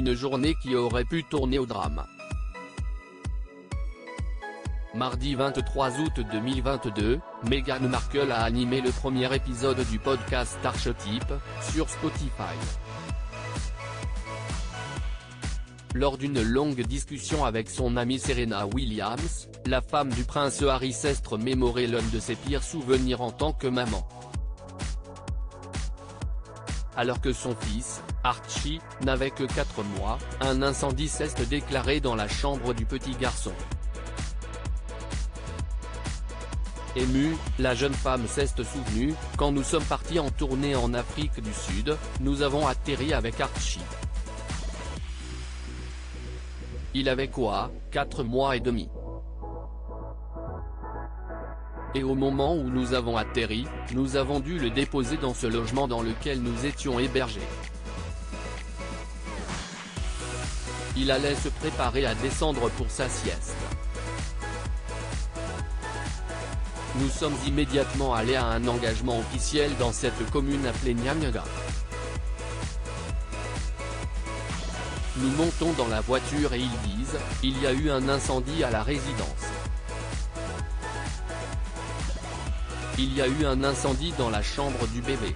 Une journée qui aurait pu tourner au drame. Mardi 23 août 2022, Meghan Markle a animé le premier épisode du podcast Archetype, sur Spotify. Lors d'une longue discussion avec son amie Serena Williams, la femme du prince Harry s'est mémoré l'un de ses pires souvenirs en tant que maman. Alors que son fils, Archie, n'avait que 4 mois, un incendie s'est déclaré dans la chambre du petit garçon. Émue, la jeune femme s'est souvenue, « Quand nous sommes partis en tournée en Afrique du Sud, nous avons atterri avec Archie. Il avait quoi, 4 mois et demi. Et au moment où nous avons atterri, nous avons dû le déposer dans ce logement dans lequel nous étions hébergés. Il allait se préparer à descendre pour sa sieste. Nous sommes immédiatement allés à un engagement officiel dans cette commune appelée Nyamyaga. Nous montons dans la voiture et ils disent, il y a eu un incendie à la résidence. Il y a eu un incendie dans la chambre du bébé.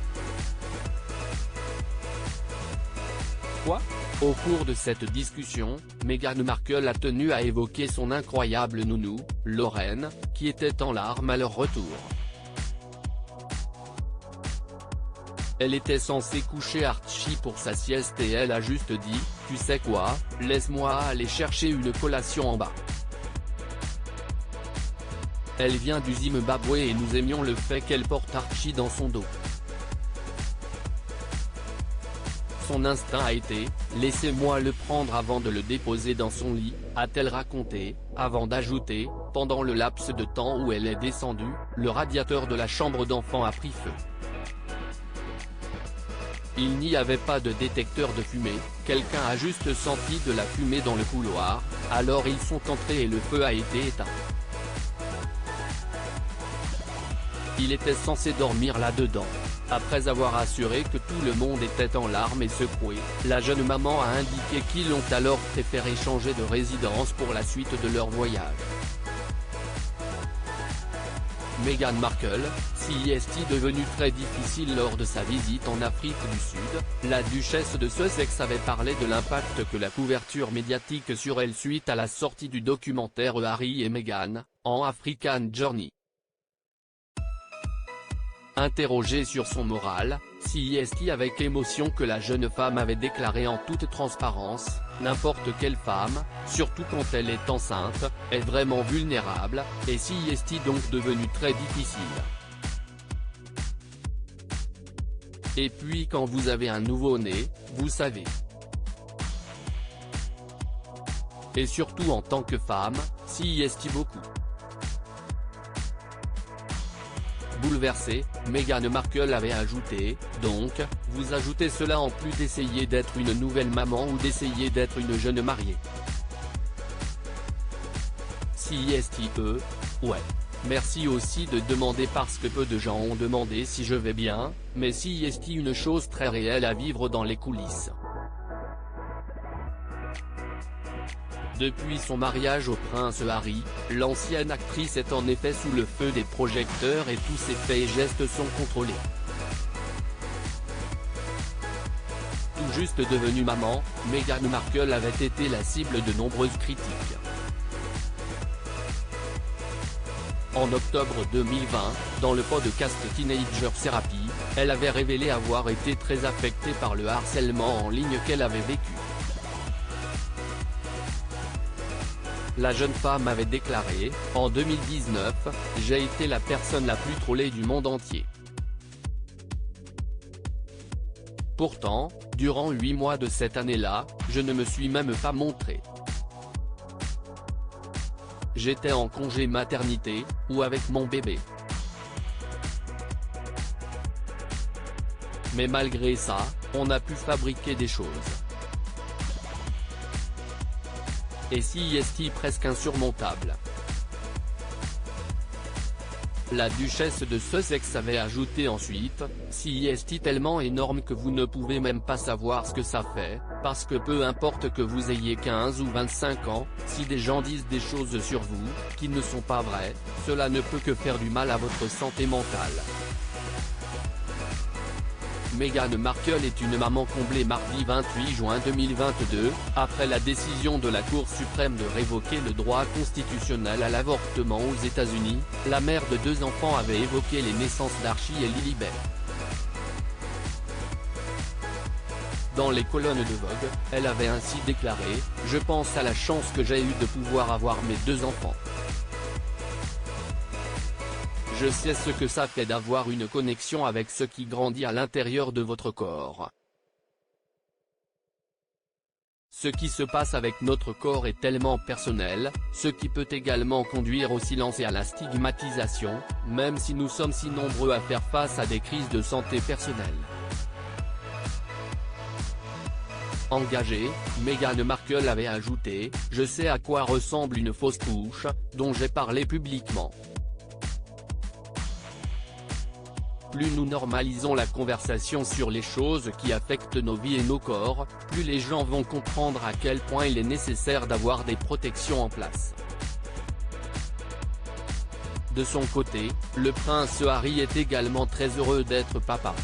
Quoi ? Au cours de cette discussion, Meghan Markle a tenu à évoquer son incroyable nounou, Lauren, qui était en larmes à leur retour. Elle était censée coucher Archie pour sa sieste et elle a juste dit, « Tu sais quoi, laisse-moi aller chercher une collation en bas. » Elle vient du Zimbabwe et nous aimions le fait qu'elle porte Archie dans son dos. Son instinct a été, « Laissez-moi le prendre avant de le déposer dans son lit », a-t-elle raconté, avant d'ajouter, « Pendant le laps de temps où elle est descendue, le radiateur de la chambre d'enfant a pris feu. Il n'y avait pas de détecteur de fumée, quelqu'un a juste senti de la fumée dans le couloir, alors ils sont entrés et le feu a été éteint. Il était censé dormir là-dedans. » Après avoir assuré que tout le monde était en larmes et secoué, la jeune maman a indiqué qu'ils ont alors préféré changer de résidence pour la suite de leur voyage. Meghan Markle, est devenue très difficile lors de sa visite en Afrique du Sud, la duchesse de Sussex avait parlé de l'impact que la couverture médiatique sur elle suite à la sortie du documentaire Harry et Meghan, en African Journey. Interrogée sur son moral, avec émotion que la jeune femme avait déclaré en toute transparence, « N'importe quelle femme, surtout quand elle est enceinte, est vraiment vulnérable, et donc devenue très difficile. Et puis quand vous avez un nouveau-né, vous savez. Et surtout en tant que femme, beaucoup. » Bouleversée, Meghan Markle avait ajouté, « Donc, vous ajoutez cela en plus d'essayer d'être une nouvelle maman ou d'essayer d'être une jeune mariée. » Ouais. Merci aussi de demander parce que peu de gens ont demandé si je vais bien, mais une chose très réelle à vivre dans les coulisses. Depuis son mariage au prince Harry, l'ancienne actrice est en effet sous le feu des projecteurs et tous ses faits et gestes sont contrôlés. Tout juste devenue maman, Meghan Markle avait été la cible de nombreuses critiques. En octobre 2020, dans le podcast Teenager Therapy, elle avait révélé avoir été très affectée par le harcèlement en ligne qu'elle avait vécu. La jeune femme avait déclaré, en 2019, « J'ai été la personne la plus trollée du monde entier. Pourtant, durant 8 mois de cette année-là, je ne me suis même pas montrée. J'étais en congé maternité, ou avec mon bébé. Mais malgré ça, on a pu fabriquer des choses. Et presque insurmontable. La duchesse de Sussex avait ajouté ensuite, « Si est tellement énorme que vous ne pouvez même pas savoir ce que ça fait, parce que peu importe que vous ayez 15 ou 25 ans, si des gens disent des choses sur vous, qui ne sont pas vraies, cela ne peut que faire du mal à votre santé mentale. » Meghan Markle est une maman comblée mardi 28 juin 2022, après la décision de la Cour suprême de révoquer le droit constitutionnel à l'avortement aux États-Unis. La mère de 2 enfants avait évoqué les naissances d'Archie et Lilibet. Dans les colonnes de Vogue, elle avait ainsi déclaré « Je pense à la chance que j'ai eue de pouvoir avoir mes 2 enfants. Je sais ce que ça fait d'avoir une connexion avec ce qui grandit à l'intérieur de votre corps. Ce qui se passe avec notre corps est tellement personnel, ce qui peut également conduire au silence et à la stigmatisation, même si nous sommes si nombreux à faire face à des crises de santé personnelle. » Engagée, Meghan Markle avait ajouté « Je sais à quoi ressemble une fausse couche, dont j'ai parlé publiquement. Plus nous normalisons la conversation sur les choses qui affectent nos vies et nos corps, plus les gens vont comprendre à quel point il est nécessaire d'avoir des protections en place. » De son côté, le prince Harry est également très heureux d'être papa.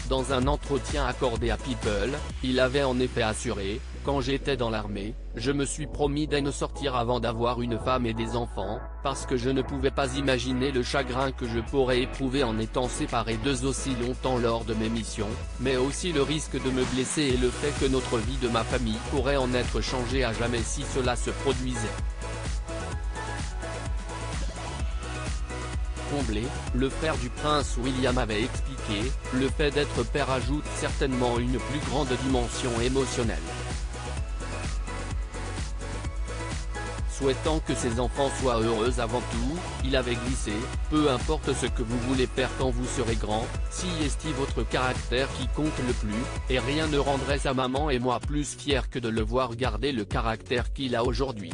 Dans un entretien accordé à People, il avait en effet assuré « Quand j'étais dans l'armée, je me suis promis de ne sortir avant d'avoir une femme et des enfants, parce que je ne pouvais pas imaginer le chagrin que je pourrais éprouver en étant séparé d'eux aussi longtemps lors de mes missions, mais aussi le risque de me blesser et le fait que notre vie de ma famille pourrait en être changée à jamais si cela se produisait. » Comblé, le frère du prince William avait expliqué « Le fait d'être père ajoute certainement une plus grande dimension émotionnelle. » Souhaitant que ses enfants soient heureux avant tout, il avait glissé « Peu importe ce que vous voulez faire quand vous serez grand, si est votre caractère qui compte le plus, et rien ne rendrait sa maman et moi plus fiers que de le voir garder le caractère qu'il a aujourd'hui. »